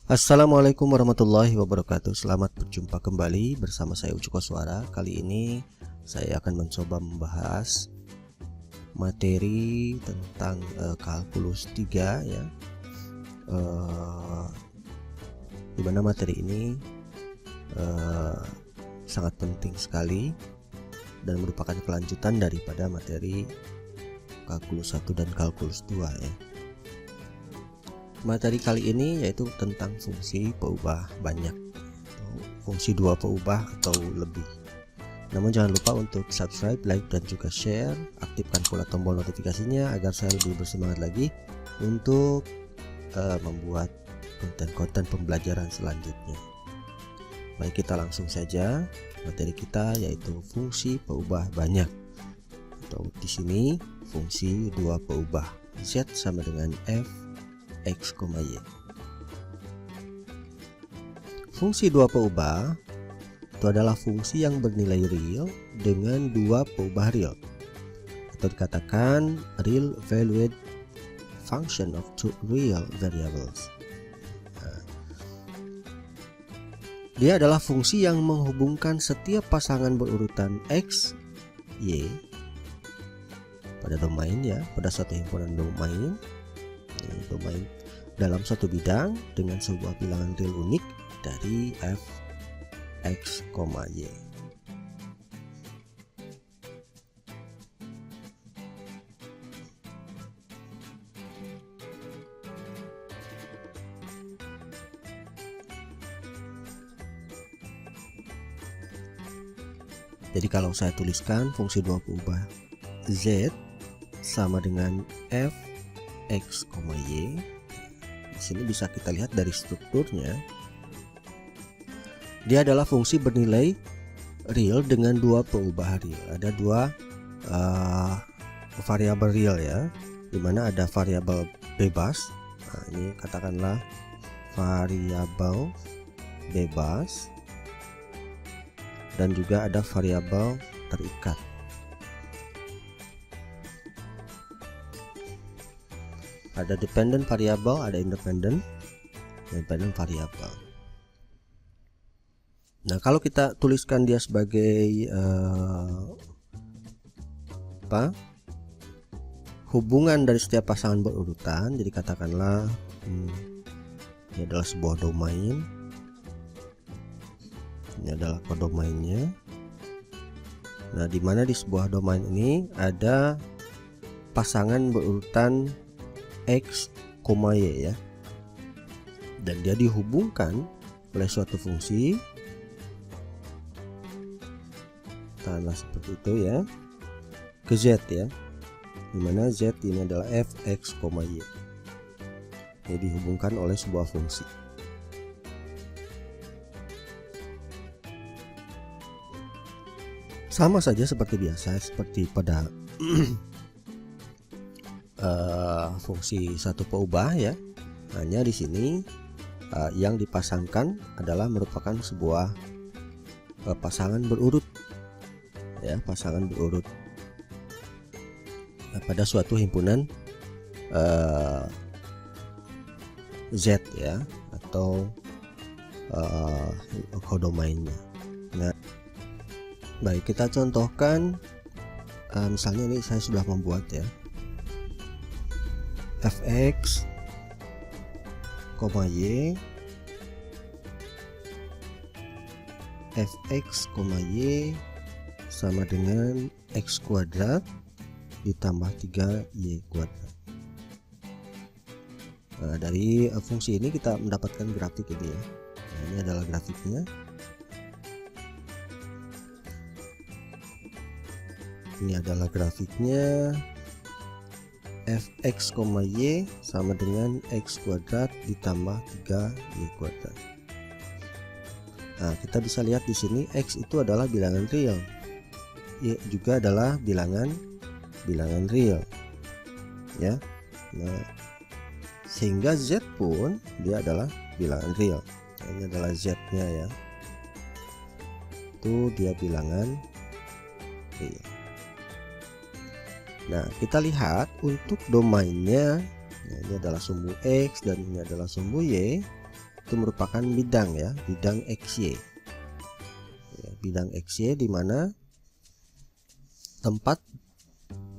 Assalamualaikum warahmatullahi wabarakatuh. Selamat berjumpa kembali bersama saya Ucu Koswara. Kali ini saya akan mencoba membahas materi tentang kalkulus 3 ya. Di mana materi ini sangat penting sekali dan merupakan kelanjutan daripada materi kalkulus 1 dan kalkulus 2 ya. Materi kali ini yaitu tentang fungsi peubah banyak, fungsi dua peubah atau lebih. Namun jangan lupa untuk subscribe, like, dan juga share. Aktifkan pula tombol notifikasinya agar saya lebih bersemangat lagi untuk membuat konten-konten pembelajaran selanjutnya. Baik, kita langsung saja. Materi kita yaitu fungsi peubah banyak, atau di sini fungsi dua peubah. Z sama dengan f x, y. Fungsi dua peubah itu adalah fungsi yang bernilai real dengan dua peubah real, atau dikatakan real valued function of two real variables. Dia adalah fungsi yang menghubungkan setiap pasangan berurutan x, y pada domain ya, pada satu himpunan domain dalam satu bidang dengan sebuah bilangan real unik dari f x, y. Jadi kalau saya tuliskan fungsi dua peubah z sama dengan f x, y, di sini bisa kita lihat dari strukturnya, dia adalah fungsi bernilai real dengan dua peubah real. Ada dua variabel real ya, dimana ada variabel bebas. Nah, ini katakanlah variabel bebas, dan juga ada variabel terikat. Ada dependent variable, ada independent variable. Nah, kalau kita tuliskan dia sebagai hubungan dari setiap pasangan berurutan, jadi katakanlah ini adalah sebuah domain, ini adalah kodomainnya. Nah, dimana di sebuah domain ini ada pasangan berurutan x, y ya, dan dia dihubungkan oleh suatu fungsi, katakanlah seperti itu ya, ke z ya, dimana z ini adalah f x, y. Ini dihubungkan oleh sebuah fungsi. Sama saja seperti biasa, seperti pada fungsi satu peubah ya. Hanya di sini yang dipasangkan adalah merupakan sebuah pasangan berurut ya, pasangan berurut pada suatu himpunan z ya, atau kodomainnya. Nah, baik, kita contohkan. Misalnya ini saya sudah membuat ya, fx, y, fx, y sama dengan x kuadrat ditambah 3y kuadrat. Nah, dari fungsi ini kita mendapatkan grafik ini ya. Nah, ini adalah grafiknya. Ini adalah grafiknya. Fx, y sama dengan x kuadrat ditambah 3y kuadrat. Nah, kita bisa lihat di sini x itu adalah bilangan real, y juga adalah bilangan real ya. Nah, sehingga z pun dia adalah bilangan real. Nah, ini adalah z-nya ya, itu dia bilangan real. Nah, kita lihat untuk domainnya. Nah, ini adalah sumbu x dan ini adalah sumbu y. itu merupakan bidang ya, bidang XY ya, bidang XY di mana tempat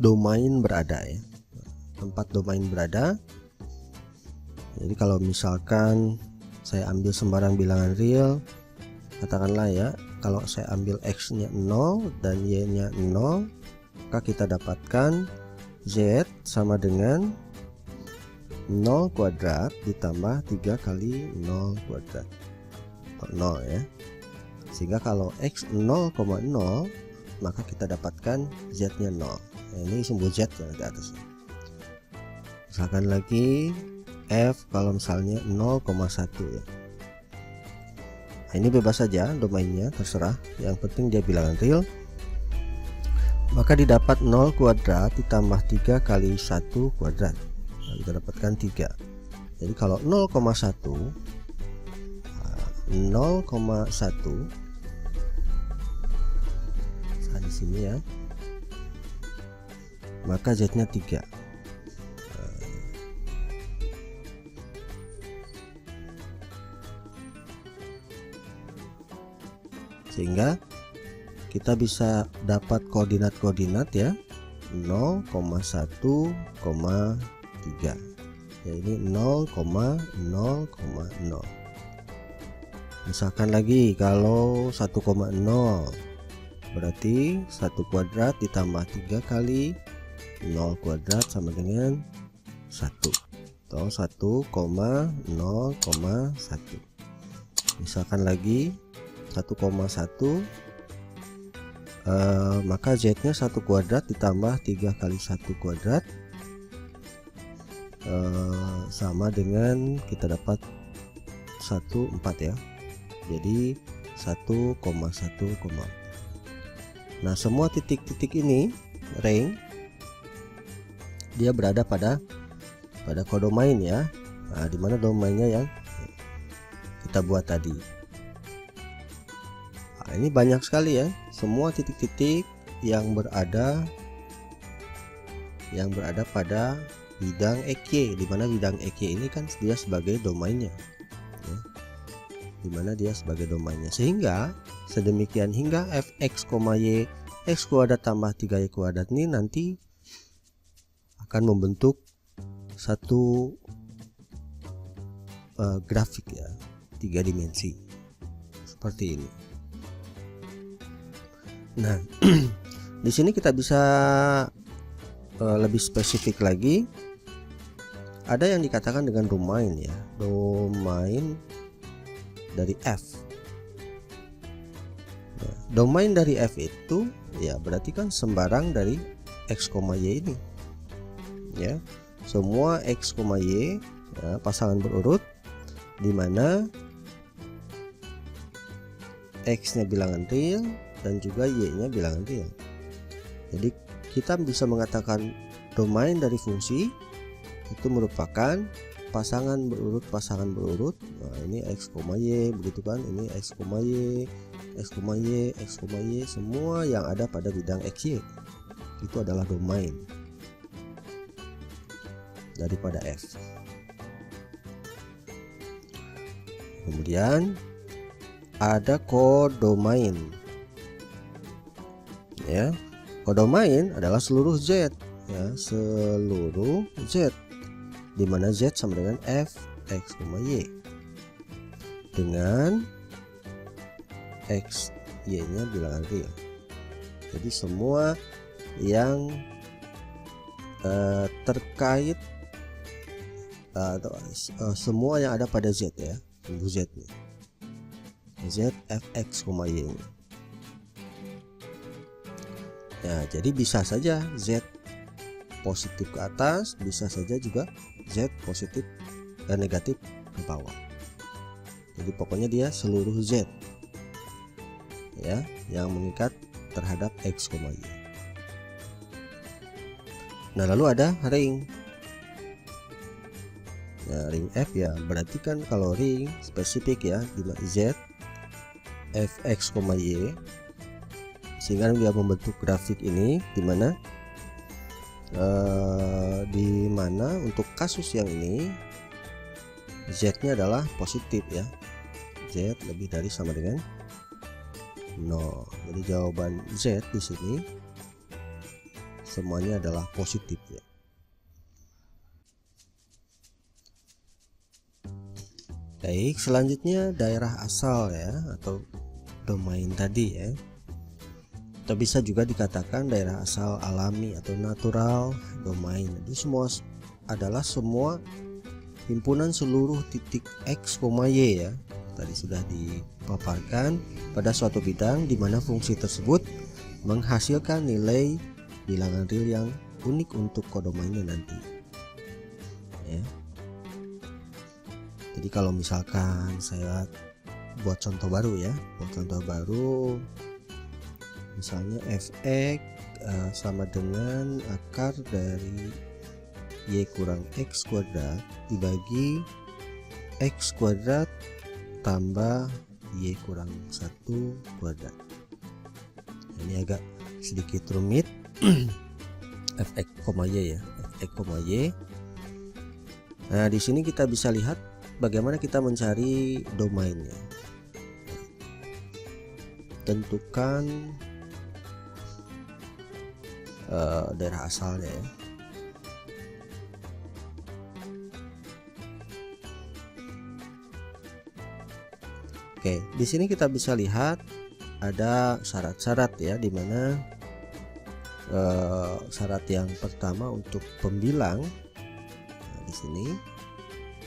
domain berada ya, tempat domain berada. Jadi kalau misalkan saya ambil sembarang bilangan real, katakanlah ya, kalau saya ambil X nya 0 dan Y nya 0, maka kita dapatkan Z sama dengan 0 kuadrat ditambah 3 kali 0 kuadrat, 0 ya. Sehingga kalau X 0,0, maka kita dapatkan Z nya 0. Nah, ini simbol Z yang di atas. Misalkan lagi F kalau misalnya 0,1 ya. Nah, ini bebas saja domainnya, terserah, yang penting dia bilangan real. Maka didapat 0 kuadrat ditambah 3 kali 1 kuadrat. Nah, kita dapatkan 3. Jadi kalau 0,1 di sini ya, maka Z nya 3. Sehingga kita bisa dapat koordinat-koordinat ya, 0,1,3 ya, ini 0,0,0. Misalkan lagi kalau 1,0, berarti 1 kuadrat ditambah 3 kali 0 kuadrat sama dengan 1 atau 1,0,1. Misalkan lagi 1,1, maka Z nya 1 kuadrat ditambah 3 kali 1 kuadrat sama dengan kita dapat 1,4 ya, jadi 1,1,4. Nah, semua titik-titik ini ring dia berada pada kodomain ya. Nah, dimana domainnya yang kita buat tadi. Nah, ini banyak sekali ya, semua titik-titik yang berada pada bidang EQ, dimana bidang EQ ini kan dia sebagai domainnya ya, dimana dia sebagai domainnya, sehingga sedemikian hingga fx, y x kuadrat tambah 3y kuadrat ini nanti akan membentuk satu grafik ya, 3 dimensi seperti ini. Nah, di sini kita bisa lebih spesifik lagi. Ada yang dikatakan dengan domain ya, domain dari F. Nah, domain dari F itu ya berarti kan sembarang dari X, Y ini ya, semua X, Y ya, pasangan berurut di mana X nya bilangan real dan juga Y nya bilangan real. Jadi kita bisa mengatakan domain dari fungsi itu merupakan pasangan berurut. Nah, ini X, Y begitu kan, ini X, Y, X, Y, X, Y, semua yang ada pada bidang XY itu adalah domain daripada F. Kemudian ada kodomain ya. Kodomain adalah seluruh Z ya, seluruh Z, dimana Z sama dengan F, X, Y dengan X, Y nya bilangan real. Jadi semua yang terkait atau semua yang ada pada Z ya, tunggu Z nih, Z, F, X, Y ini. Ya, jadi bisa saja Z positif ke atas, bisa saja juga Z positif dan negatif ke bawah. Jadi pokoknya dia seluruh Z ya, yang mengikat terhadap X, Y. Nah, lalu ada ring. Nah, ring F ya, berarti kan kalau ring spesifik ya, di Z, F, X, Y, sehingga dia membentuk grafik ini, dimana untuk kasus yang ini Z-nya adalah positif ya. Z lebih dari sama dengan 0. Jadi jawaban Z di sini semuanya adalah positif ya. Baik, selanjutnya daerah asal ya, atau domain tadi ya. Atau bisa juga dikatakan daerah asal alami atau natural domain. Jadi semua adalah semua himpunan seluruh titik X, Y ya. Tadi sudah dipaparkan pada suatu bidang di mana fungsi tersebut menghasilkan nilai bilangan real yang unik untuk kodomainnya nanti ya. Jadi kalau misalkan saya buat contoh baru ya, misalnya fx sama dengan akar dari y kurang x kuadrat dibagi x kuadrat tambah y kurang 1 kuadrat. Ini agak sedikit rumit. fx, y ya, fx, y. Nah, di sini kita bisa lihat bagaimana kita mencari domainnya. Tentukan daerah asalnya ya. Oke, di sini kita bisa lihat ada syarat-syarat ya, dimana syarat yang pertama untuk pembilang. Nah, di sini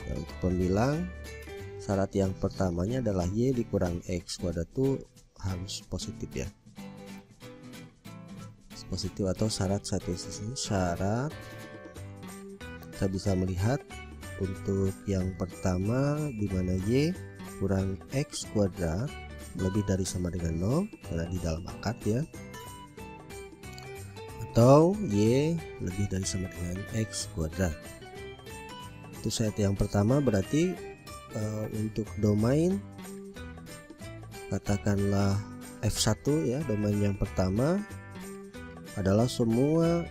ya, untuk pembilang syarat yang pertamanya adalah y dikurang x kuadrat itu harus positif ya, positif atau syarat satu sisi. Syarat kita bisa melihat untuk yang pertama di mana y kurang x kuadrat lebih dari sama dengan 0 karena di dalam akad ya, atau y lebih dari sama dengan x kuadrat. Itu syarat yang pertama. Berarti untuk domain katakanlah F1 ya, domain yang pertama adalah semua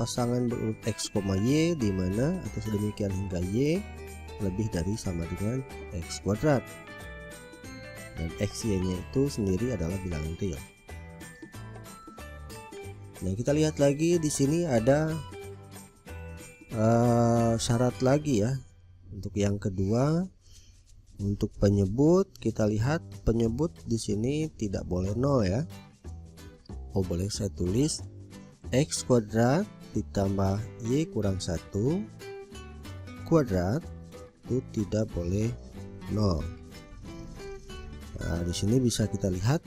pasangan berurut x, y di mana atau sedemikian hingga y lebih dari sama dengan x kuadrat, dan x, y nya itu sendiri adalah bilangan real. Nah, kita lihat lagi di sini ada syarat lagi ya. Untuk yang kedua, untuk penyebut kita lihat penyebut di sini tidak boleh 0 ya. Oh, boleh saya tulis x kuadrat ditambah y kurang 1 kuadrat itu tidak boleh 0. Nah, di sini bisa kita lihat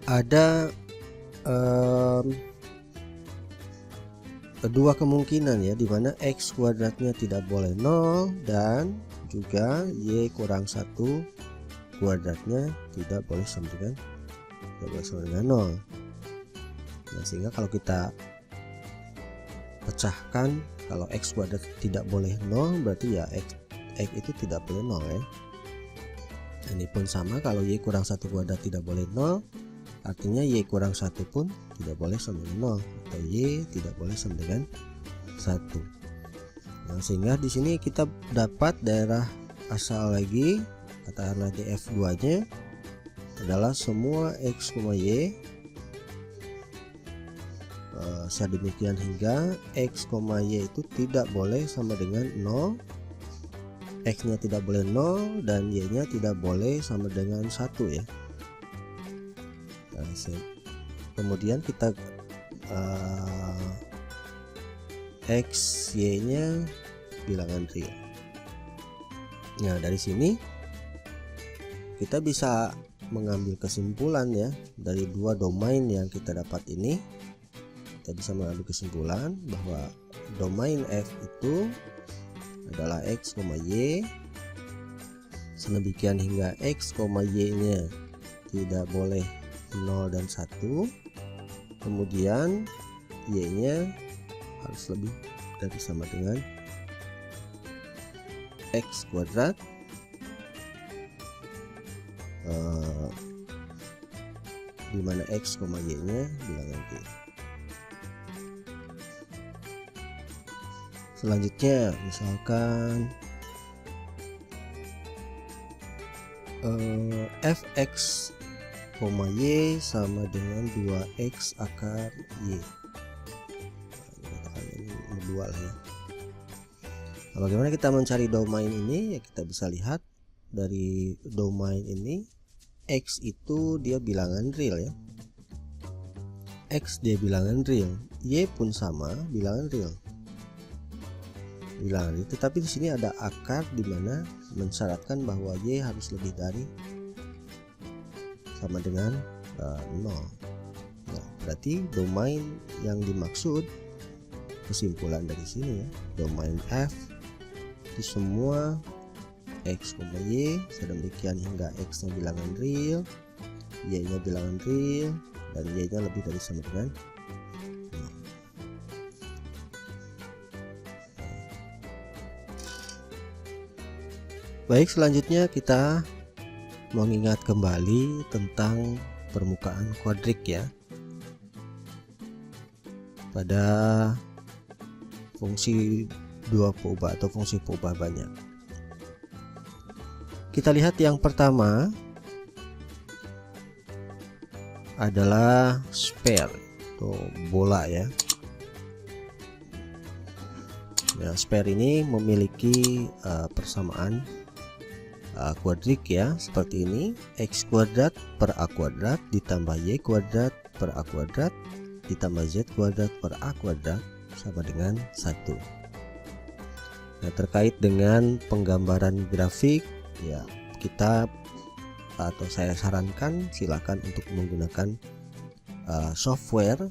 ada dua kemungkinan ya, dimana x kuadratnya tidak boleh 0 dan juga y kurang 1 kuadratnya tidak boleh sama dengan 0. Nah, sehingga kalau kita pecahkan, kalau x kuadrat tidak boleh 0 berarti ya x itu tidak boleh 0 ya. Ini pun sama, kalau y kurang 1 kuadrat tidak boleh 0, artinya y kurang 1 pun tidak boleh sama dengan 0, atau y tidak boleh sama dengan 1. Nah, sehingga di sini kita dapat daerah asal lagi, katakanlah di F2 nya adalah semua x, y sedemikian hingga x, y itu tidak boleh sama dengan 0, x nya tidak boleh 0 dan y nya tidak boleh sama dengan 1 ya. Nah, kemudian kita x, y nya bilangan real. Nah, dari sini kita bisa mengambil kesimpulan ya, dari dua domain yang kita dapat ini. Kita bisa mengambil kesimpulan bahwa domain F itu adalah x, y sedemikian hingga x, y nya tidak boleh 0 dan 1, kemudian y nya harus lebih dari sama dengan x kuadrat, di mana x, y nya bilangan real. Selanjutnya misalkan fx, y sama dengan 2x akar y. Ini 2 lah ya. Nah, bagaimana kita mencari domain ini? Ya kita bisa lihat dari domain ini, x itu dia bilangan real ya. X dia bilangan real, y pun sama bilangan real. Tetapi di sini ada akar di mana mensyaratkan bahwa y harus lebih dari sama dengan 0. Nah, berarti domain yang dimaksud, kesimpulan dari sini ya, domain f di semua x, y sedemikian hingga x nya bilangan real, y nya bilangan real, dan y nya lebih dari sama dengan 0. Baik, selanjutnya kita mengingat kembali tentang permukaan kuadrik ya, pada fungsi dua peubah atau fungsi peubah banyak. Kita lihat yang pertama adalah sphere atau bola ya. Nah, sphere ini memiliki persamaan kuadrik ya, seperti ini, x kuadrat per a kuadrat ditambah y kuadrat per a kuadrat ditambah z kuadrat per a kuadrat sama dengan 1. Nah, terkait dengan penggambaran grafik ya, kita atau saya sarankan silakan untuk menggunakan software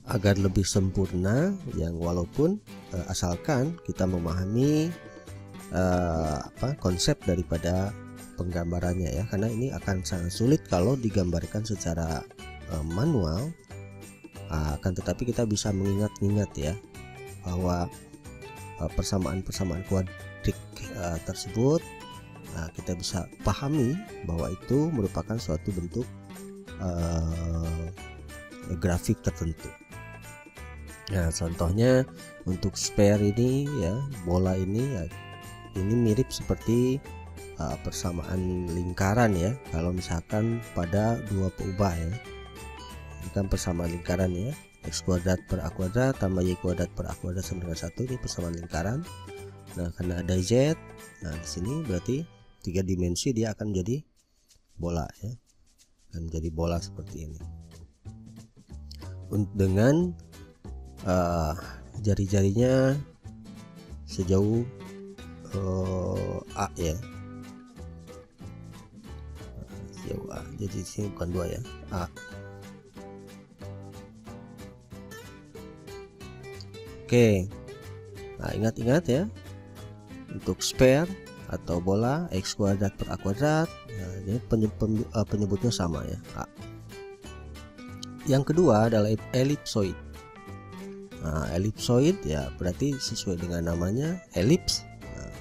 agar lebih sempurna, yang walaupun asalkan kita memahami konsep daripada penggambarannya ya, karena ini akan sangat sulit kalau digambarkan secara manual. Akan tetapi kita bisa mengingat-ingat ya bahwa persamaan-persamaan kuadrik tersebut kita bisa pahami bahwa itu merupakan suatu bentuk grafik tertentu. Nah, contohnya untuk sphere ini ya, bola ini ya, ini mirip seperti persamaan lingkaran ya. Kalau misalkan pada dua peubah ya, ini kan persamaan lingkaran ya, x kuadrat per a kuadrat tambah y kuadrat per a kuadrat sama dengan 1, ini persamaan lingkaran. Nah, karena ada z, nah di sini berarti 3 dimensi dia akan menjadi bola ya, akan menjadi bola seperti ini dengan jari-jarinya sejauh a ya, sejauh a, jadi di sini bukan 2 ya, a. Oke, nah ingat-ingat ya, untuk sphere atau bola x kuadrat per a kuadrat, nah, ini penyebutnya sama ya, a. Yang kedua adalah ellipsoid. Nah, ellipsoid ya berarti sesuai dengan namanya elips. Nah,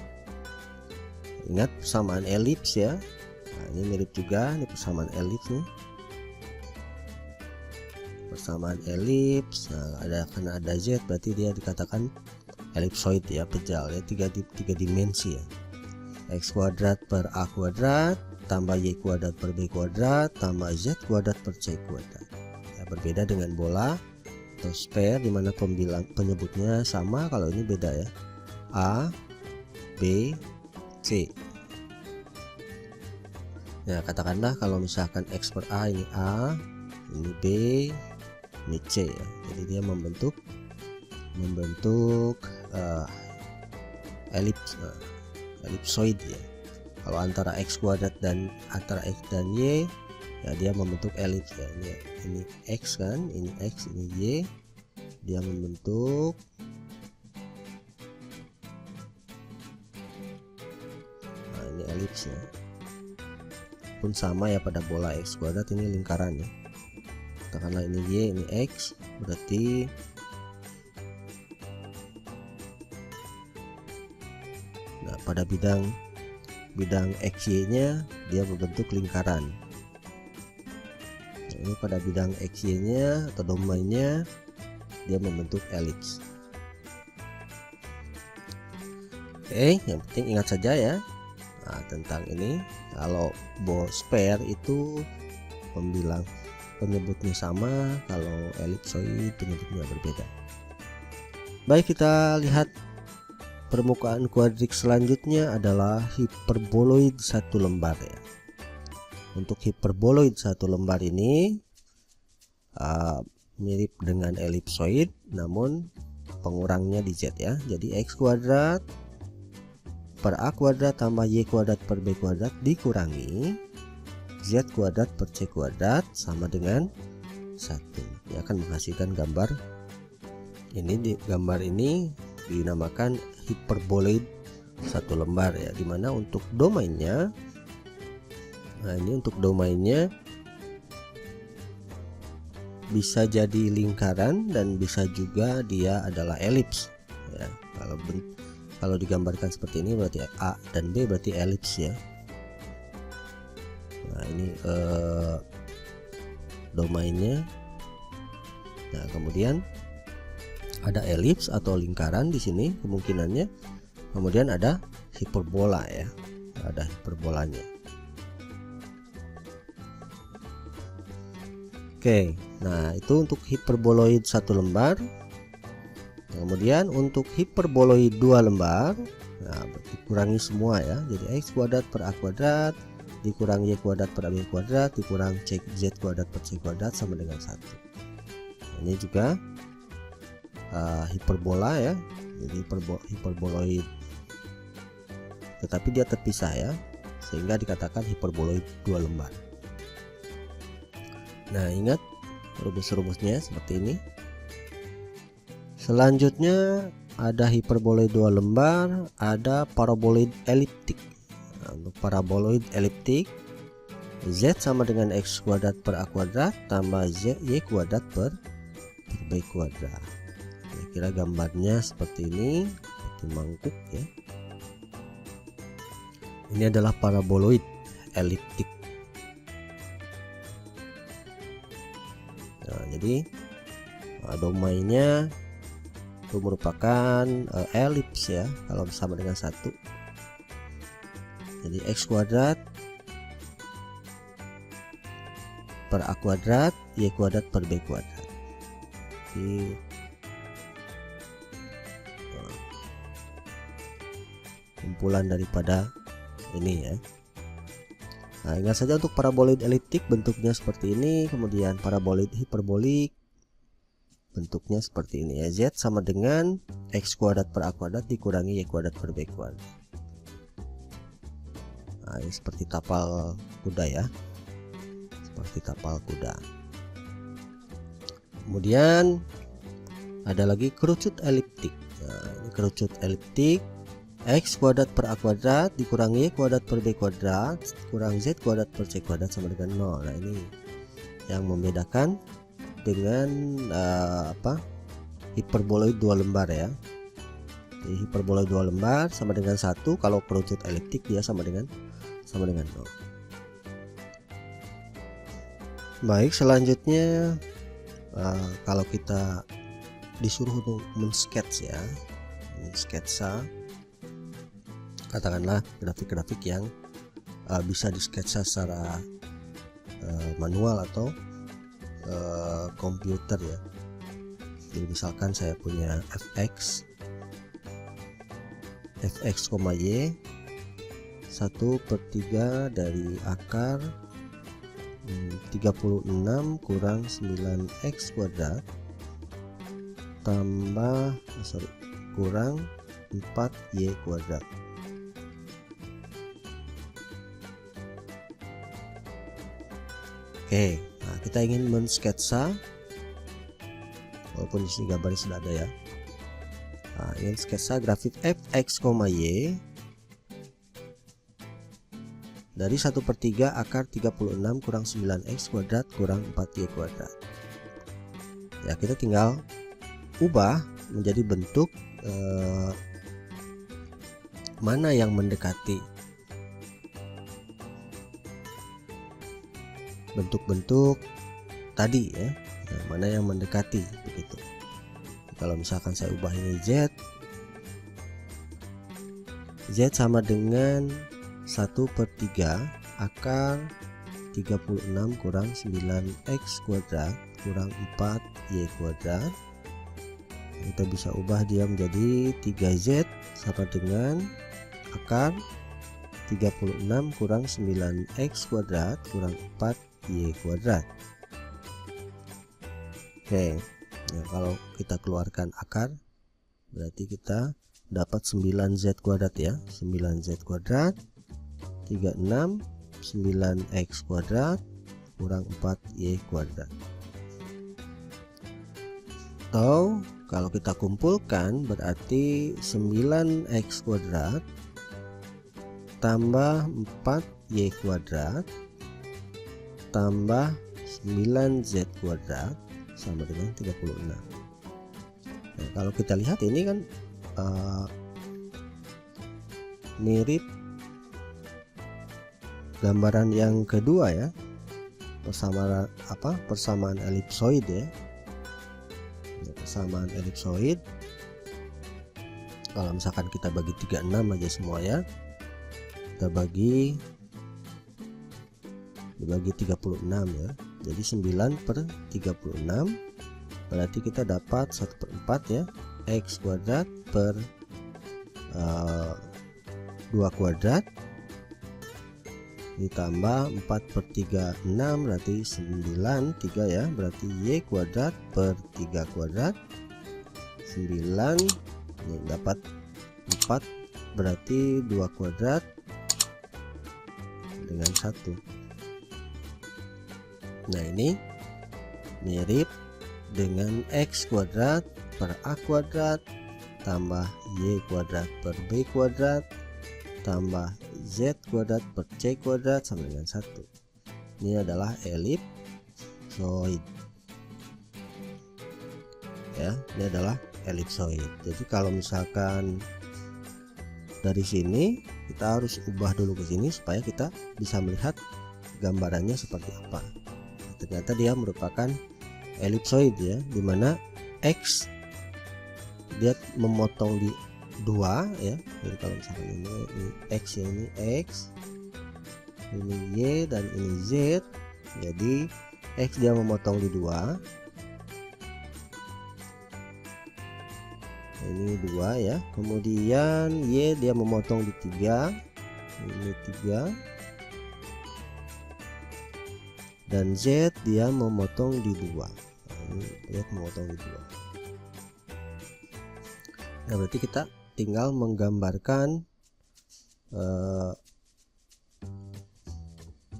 ingat persamaan elips ya. Nah, ini mirip juga, ini persamaan elips nih. Persamaan elips. Nah, karena ada z berarti dia dikatakan ellipsoid ya, pejal ya, 3 dimensi ya. X kuadrat per a kuadrat tambah y kuadrat per b kuadrat tambah z kuadrat per c kuadrat. Ya, berbeda dengan bola atau sphere di mana penyebutnya sama, kalau ini beda ya, a, b, c. Nah, katakanlah kalau misalkan x per a ini a, ini b, ini c ya. Jadi dia membentuk elips, ellipsoid ya. Kalau antara x kuadrat dan antara x dan y ya, dia membentuk elips ya. Ini x kan, ini x, ini y, dia membentuk ini elips ya. Pun sama ya pada bola x kuadrat, ini lingkaran ya. Katakanlah ini y, ini x, berarti pada bidang XY nya dia membentuk lingkaran. Nah, ini pada bidang XY nya atau domainnya dia membentuk elips. Oke, yang penting ingat saja ya, tentang ini. Kalau sphere itu penyebutnya sama, kalau elipsoid penyebutnya berbeda. Baik, kita lihat permukaan kuadrik selanjutnya adalah hiperboloid satu lembar ya. Untuk hiperboloid satu lembar ini mirip dengan elipsoid, namun pengurangnya di Z ya. Jadi X kuadrat per A kuadrat tambah Y kuadrat per B kuadrat dikurangi Z kuadrat per C kuadrat sama dengan 1. Ini akan menghasilkan gambar ini. Gambar ini dinamakan hiperboloid satu lembar ya, dimana untuk domainnya, ini untuk domainnya bisa jadi lingkaran dan bisa juga dia adalah elips ya. Kalau digambarkan seperti ini berarti A dan B berarti elips ya. Nah ini domainnya. Nah kemudian ada elips atau lingkaran di sini kemungkinannya. Kemudian ada hiperbola ya, ada hiperbolanya. Oke, nah itu untuk hiperboloid satu lembar. Kemudian untuk hiperboloid dua lembar, nah dikurangi semua ya. Jadi X kuadrat per A kuadrat dikurang Y kuadrat per AB kuadrat dikurang Z kuadrat per C kuadrat sama dengan 1. Ini juga hiperbola ya, jadi hiperboloid, tetapi dia terpisah ya, sehingga dikatakan hiperboloid dua lembar. Nah ingat rumus-rumusnya seperti ini. Selanjutnya ada hiperboloid dua lembar, ada paraboloid eliptik. Nah, untuk paraboloid eliptik, Z sama dengan X kuadrat per A kuadrat tambah Y kuadrat per B kuadrat. Kira gambarnya seperti ini, seperti mangkuk ya. Ini adalah paraboloid eliptik. Nah, jadi domainnya itu merupakan elips ya, kalau sama dengan 1. Jadi X kuadrat per A kuadrat Y kuadrat per B kuadrat. Jadi kumpulan daripada ini ya. Nah ingat saja untuk paraboloid eliptik bentuknya seperti ini, kemudian paraboloid hiperbolik bentuknya seperti ini ya. Z sama dengan X kuadrat per A kuadrat dikurangi Y kuadrat per B kuadrat. Nah ini seperti tapal kuda ya, seperti tapal kuda. Kemudian ada lagi kerucut eliptik. Nah ini kerucut eliptik, X kuadrat per A kuadrat dikurangi Y kuadrat per B kuadrat kurang Z kuadrat per C kuadrat sama dengan 0. Nah ini yang membedakan dengan hiperboloid dua lembar ya. Jadi hiperboloid dua lembar sama dengan 1, kalau kerucut eliptik dia sama dengan 0. Baik, selanjutnya kalau kita disuruh untuk men-sketch ya, sketsa, katakanlah grafik-grafik yang bisa disketsa secara manual atau komputer ya. Jadi misalkan saya punya fx, y 1/3 dari akar 36 kurang 9x kuadrat tambah kurang 4y kuadrat. Oke, nah kita ingin mensketsa, walaupun di sini gambarnya sudah ada ya. Nah, ingin sketsa grafik fx, y dari 1/3 akar 36 kurang 9x kuadrat kurang 4y kuadrat. Ya kita tinggal ubah menjadi bentuk mana yang mendekati bentuk-bentuk tadi ya, mana yang mendekati begitu. Kalau misalkan saya ubah ini Z, Z sama dengan 1/3 akar 36 kurang 9x kuadrat kurang 4y kuadrat. Kita bisa ubah dia menjadi 3Z sama dengan akar 36 kurang 9x kuadrat kurang 4y kuadrat. Oke, nah, kalau kita keluarkan akar berarti kita dapat 9Z kuadrat ya. 9Z kuadrat 36 9x kuadrat kurang 4y kuadrat. Atau kalau kita kumpulkan berarti 9x kuadrat tambah 4y kuadrat tambah 9z kuadrat sama dengan 36. Nah, kalau kita lihat ini kan mirip gambaran yang kedua ya, persamaan elipsoid ya. Persamaan elipsoid kalau misalkan kita bagi 36 aja semua ya, kita dibagi 36 ya, jadi 9/36 berarti kita dapat 1/4 ya, x kuadrat per 2 kuadrat ditambah 4/36 berarti 9, 3 ya, berarti y kuadrat per 3 kuadrat 9, ini dapat 4 berarti 2 kuadrat dengan 1. Nah, ini mirip dengan x kuadrat per a kuadrat tambah y kuadrat per b kuadrat tambah z kuadrat per c kuadrat sama dengan 1. Ini adalah elipsoid ya, ini adalah elipsoid. Jadi kalau misalkan dari sini kita harus ubah dulu ke sini supaya kita bisa melihat gambarannya seperti apa. Ternyata dia merupakan elipsoid ya, dimana x dia memotong di 2 ya. Jadi kalau misalkan ini x ya, ini x, ini y dan ini z, jadi x dia memotong di 2, ini 2 ya, kemudian y dia memotong di 3, ini 3, dan z dia memotong di 2, ini z memotong di 2. Nah, berarti kita tinggal menggambarkan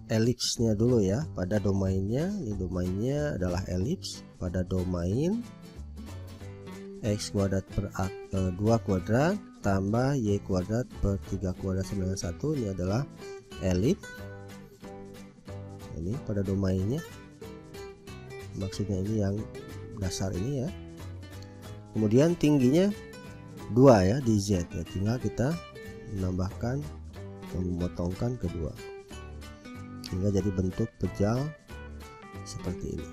elipsnya dulu ya pada domainnya. Ini domainnya adalah elips pada domain x kuadrat per 2 kuadrat tambah y kuadrat per 3 kuadrat sama dengan 1. Ini adalah elips. Ini pada domainnya, maksudnya ini yang dasar ini ya. Kemudian tingginya 2 ya di z ya, tinggal kita menambahkan dan memotongkan kedua hingga jadi bentuk pejal seperti ini.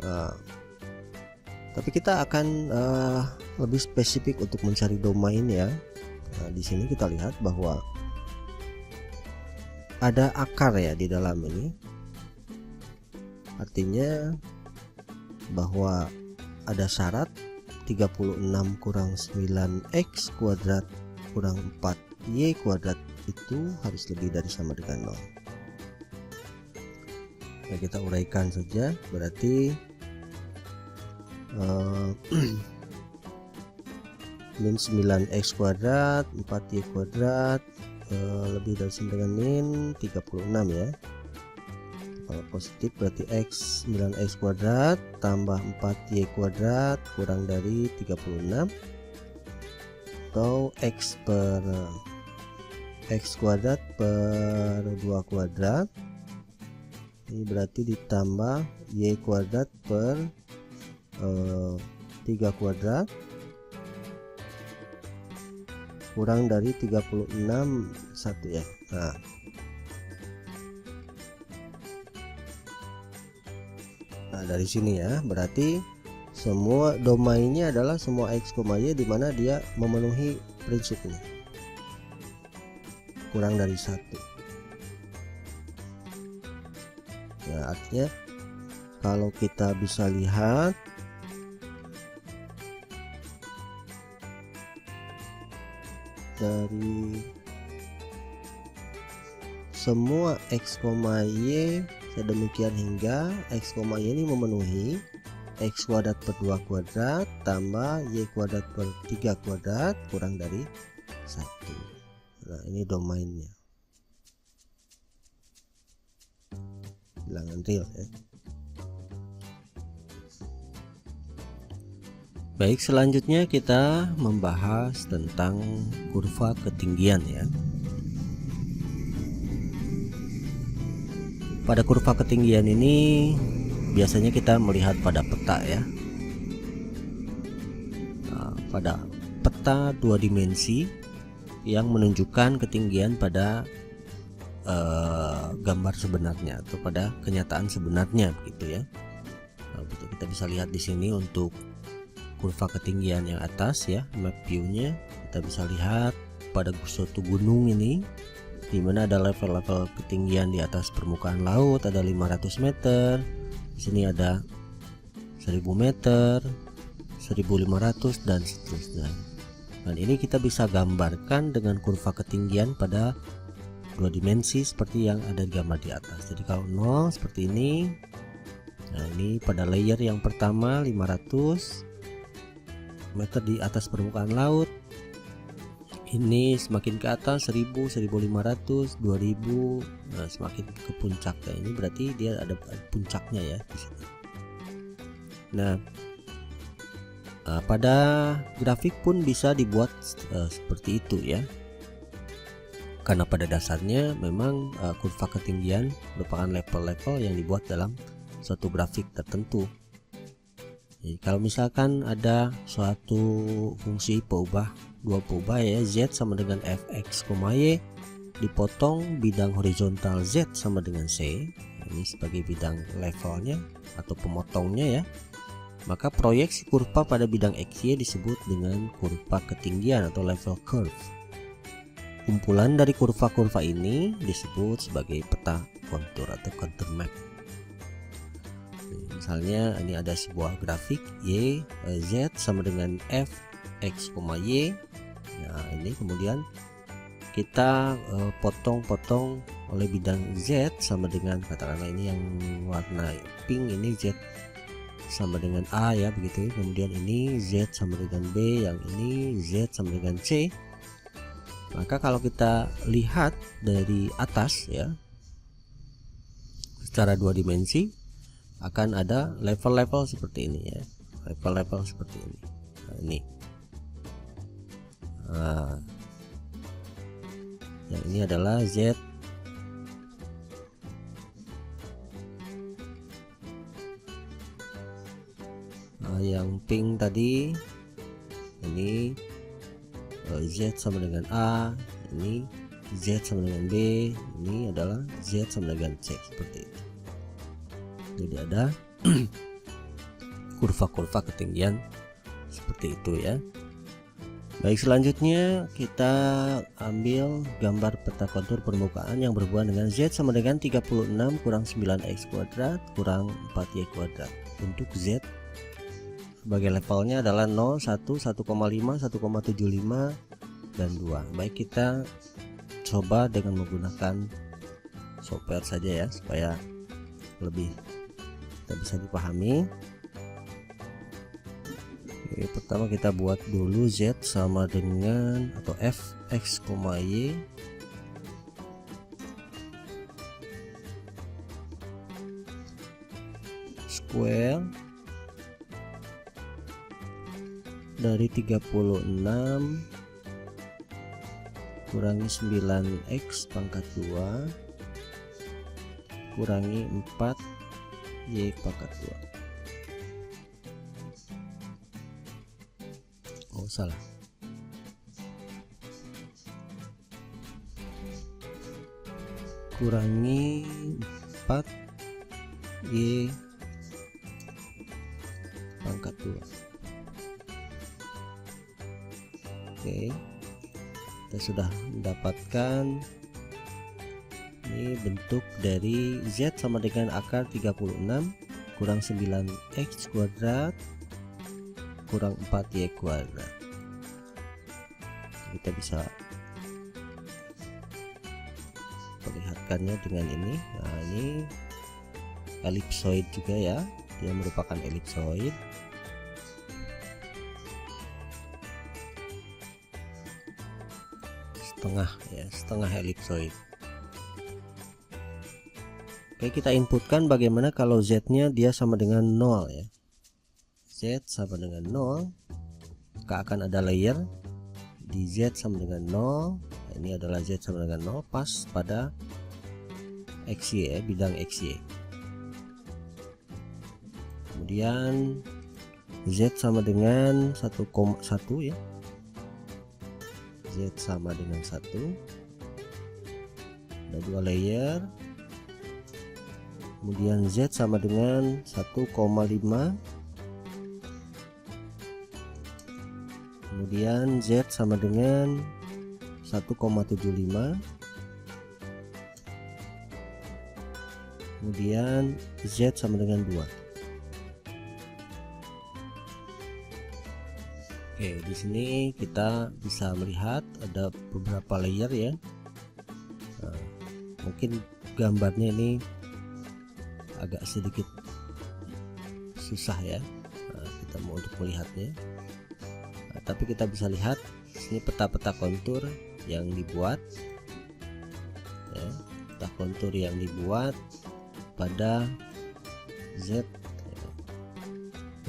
Nah, tapi kita akan lebih spesifik untuk mencari domain ya. Nah, di sini kita lihat bahwa ada akar ya di dalam ini, artinya bahwa ada syarat 36 kurang 9x kuadrat kurang 4y kuadrat itu harus lebih dari sama dengan 0. Nah, kita uraikan saja, berarti min 9x kuadrat 4y kuadrat lebih dari sama dengan min 36 ya. Kalau positif berarti x 9x kuadrat tambah 4y kuadrat kurang dari 36, atau x kuadrat per 2 kuadrat, ini berarti ditambah y kuadrat per 3 kuadrat kurang dari 36 1 ya. Nah, dari sini ya, berarti semua domainnya adalah semua x, y di mana dia memenuhi prinsip ini. kurang dari 1. Ya, artinya kalau kita bisa lihat dari semua x, y sedemikian hingga x, y ini memenuhi x kuadrat per 2 kuadrat tambah y kuadrat per 3 kuadrat kurang dari 1. Nah, ini domainnya, bilangan real ya. Baik, selanjutnya kita membahas tentang kurva ketinggian ya. Pada kurva ketinggian ini biasanya kita melihat pada peta ya. Nah, pada peta 2 dimensi yang menunjukkan ketinggian pada gambar sebenarnya atau pada kenyataan sebenarnya begitu ya. Nah, kita bisa lihat di sini untuk kurva ketinggian yang atas ya, map view-nya kita bisa lihat pada suatu gunung ini di mana ada level-level ketinggian di atas permukaan laut, ada 500 meter, di sini ada 1000 meter, 1500 dan seterusnya. Dan ini kita bisa gambarkan dengan kurva ketinggian pada 2 dimensi seperti yang ada di gambar di atas. Jadi kalau 0 seperti ini. Nah, ini pada layer yang pertama 500 meter di atas permukaan laut. Ini semakin ke atas 1000, 1500, 2000, nah semakin ke puncaknya. Ini berarti dia ada puncaknya ya di sini. Nah, pada grafik pun bisa dibuat seperti itu ya. Karena pada dasarnya memang kurva ketinggian merupakan level-level yang dibuat dalam suatu grafik tertentu. Jadi, kalau misalkan ada suatu fungsi peubah, dua peubah ya, z sama dengan fx, y dipotong bidang horizontal z sama dengan c, ini sebagai bidang levelnya atau pemotongnya ya, maka proyeksi kurva pada bidang xy disebut dengan kurva ketinggian atau level curve. Kumpulan dari kurva-kurva ini disebut sebagai peta kontur atau contour map. Misalnya ini ada sebuah grafik y, z sama dengan f, x, y. Nah, ini kemudian kita potong-potong oleh bidang z sama dengan, katakanlah ini yang warna pink, ini z sama dengan a ya begitu. Kemudian ini z sama dengan b, yang ini z sama dengan c. Maka kalau kita lihat dari atas ya, secara 2 dimensi akan ada level-level seperti ini ya, level-level seperti ini. Nah, ini yang ini adalah z, yang pink tadi ini z sama dengan a, ini z sama dengan b, ini adalah z sama dengan c, seperti itu. Jadi ada kurva-kurva ketinggian seperti itu ya. Baik, selanjutnya kita ambil gambar peta kontur permukaan yang berhubungan dengan z sama dengan 36 kurang 9x kuadrat kurang 4y kuadrat. Untuk z sebagai levelnya adalah 0, 1, 1,5, 1,75 dan 2. Baik, kita coba dengan menggunakan software saja ya supaya lebih bisa dipahami. Oke, pertama kita buat dulu z sama dengan atau fx, y square dari 36 kurangi 9x pangkat 2 kurangi 4 y pangkat 2. Oh, salah. Kurangi 4 y pangkat 2. Oke, kita sudah mendapatkan Ini bentuk dari Z sama dengan akar 36 kurang 9x kuadrat kurang 4y kuadrat. Kita bisa perlihatkannya dengan ini. Nah, ini elipsoid juga ya, dia merupakan elipsoid. Setengah elipsoid. Oke, kita inputkan bagaimana kalau Z nya dia sama dengan 0 ya. Z sama dengan 0, maka akan ada layer di Z sama dengan 0. Nah, ini adalah Z sama dengan 0 pas pada XY ya, bidang XY. Kemudian Z sama dengan 1,1 ya. Z sama dengan 1. Ada 2 layer. Kemudian Z sama dengan 1,5. Kemudian Z sama dengan 1,75. Kemudian Z sama dengan 2. Oke, di sini kita bisa melihat ada beberapa layer ya. Nah, mungkin gambarnya ini agak sedikit susah ya. Nah, kita mau untuk melihatnya. Nah, tapi kita bisa lihat ini peta-peta kontur yang dibuat. Ya, peta kontur yang dibuat pada Z.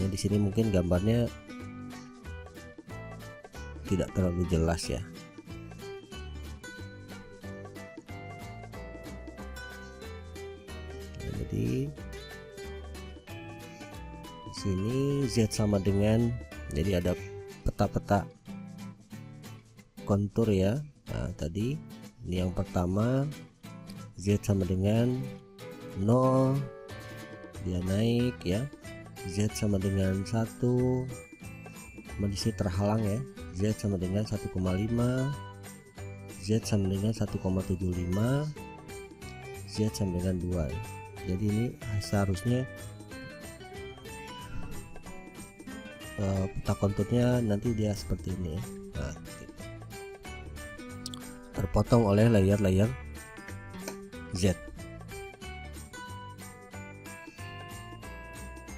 Ya, di sini mungkin gambarnya tidak terlalu jelas ya. Nah, jadi di sini Z sama dengan, jadi ada peta-peta kontur ya. Nah, tadi ini yang pertama Z sama dengan 0, dia naik ya. Z sama dengan 1, di sini terhalang ya. Z sama dengan 1,5, Z sama dengan 1,75, Z sama dengan 2 ya. Jadi ini seharusnya peta konturnya nanti dia seperti ini ya. Nah, terpotong oleh layer-layer Z.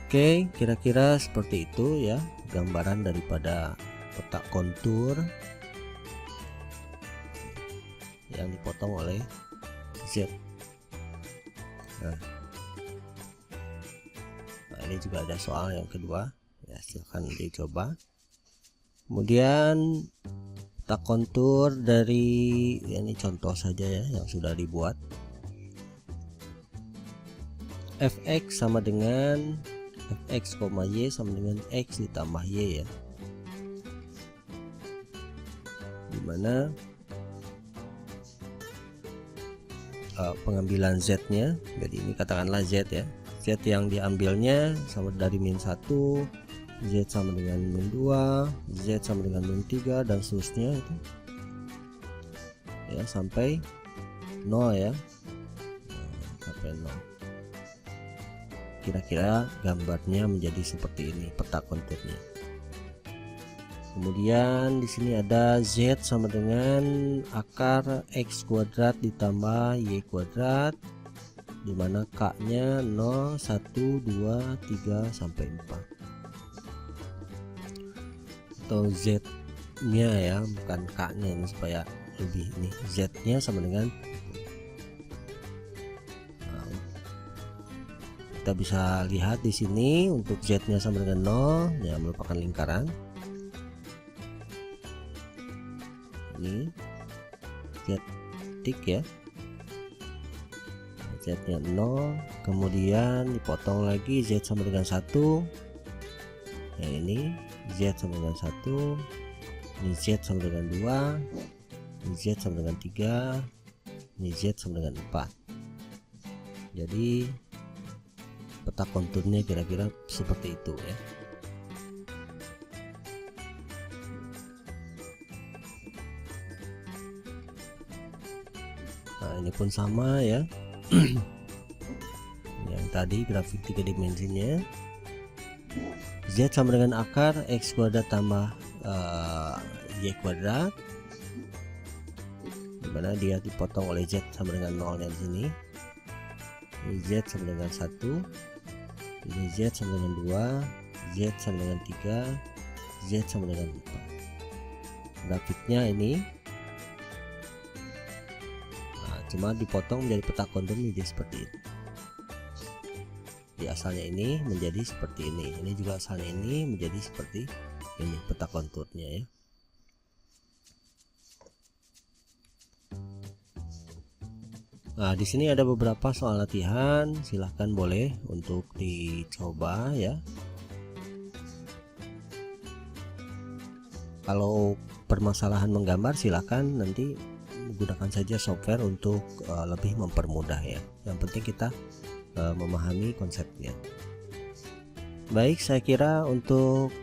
Oke, kira-kira seperti itu ya gambaran daripada peta kontur yang dipotong oleh Z. Nah, ini juga ada soal yang kedua ya, silahkan dicoba. Kemudian peta kontur dari ya, ini contoh saja ya yang sudah dibuat. Fx sama dengan Fx, Y sama dengan X ditambah Y ya, dimana pengambilan Z nya, jadi ini katakanlah Z ya, Z yang diambilnya sama dari -1, Z sama dengan -2, Z sama dengan -3 dan seterusnya itu ya sampai 0 ya. Sampai 0. Kira-kira gambarnya menjadi seperti ini peta konturnya. Kemudian di sini ada Z sama dengan akar X kuadrat ditambah Y kuadrat, dimana K nya 0, 1, 2, 3 sampai 4, atau Z nya ya, bukan K nya ini supaya lebih ini. Z nya sama dengan, nah, kita bisa lihat di sini untuk Z nya sama dengan 0 ya, merupakan lingkaran. Ini Z tik ya, Z nya 0, kemudian dipotong lagi Z sama dengan 1 ya, ini Z sama dengan 1, ini Z sama dengan 2, ini Z sama dengan 3, ini Z sama dengan 4. Jadi peta konturnya kira-kira seperti itu ya. Nah, ini pun sama ya. Yang tadi grafik 3 dimensinya, Z sama dengan akar X kuadrat tambah Y kuadrat, dimana dia dipotong oleh Z sama dengan 0 di sini. Ini Z sama dengan 1, ini Z sama dengan 2, Z sama dengan 3, Z sama dengan 4. Grafiknya ini cuma dipotong menjadi peta kontur menjadi seperti ini. Di asalnya ini menjadi seperti ini juga asalnya ini menjadi seperti ini peta konturnya ya. Nah, di sini ada beberapa soal latihan, silahkan boleh untuk dicoba ya. Kalau permasalahan menggambar, silahkan nanti gunakan saja software untuk lebih mempermudah ya. Yang penting kita memahami konsepnya. Baik, saya kira untuk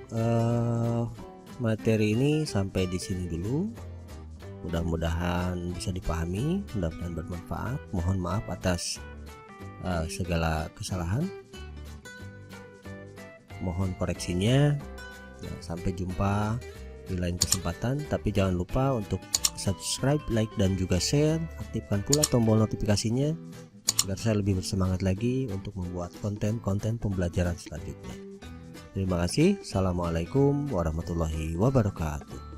materi ini sampai di sini dulu. Mudah-mudahan bisa dipahami, mudah-mudahan bermanfaat. Mohon maaf atas segala kesalahan. Mohon koreksinya. Nah, sampai jumpa di lain kesempatan. Tapi jangan lupa untuk subscribe, like, dan juga share. Aktifkan pula tombol notifikasinya agar saya lebih bersemangat lagi untuk membuat konten-konten pembelajaran selanjutnya. Terima kasih. Assalamualaikum warahmatullahi wabarakatuh.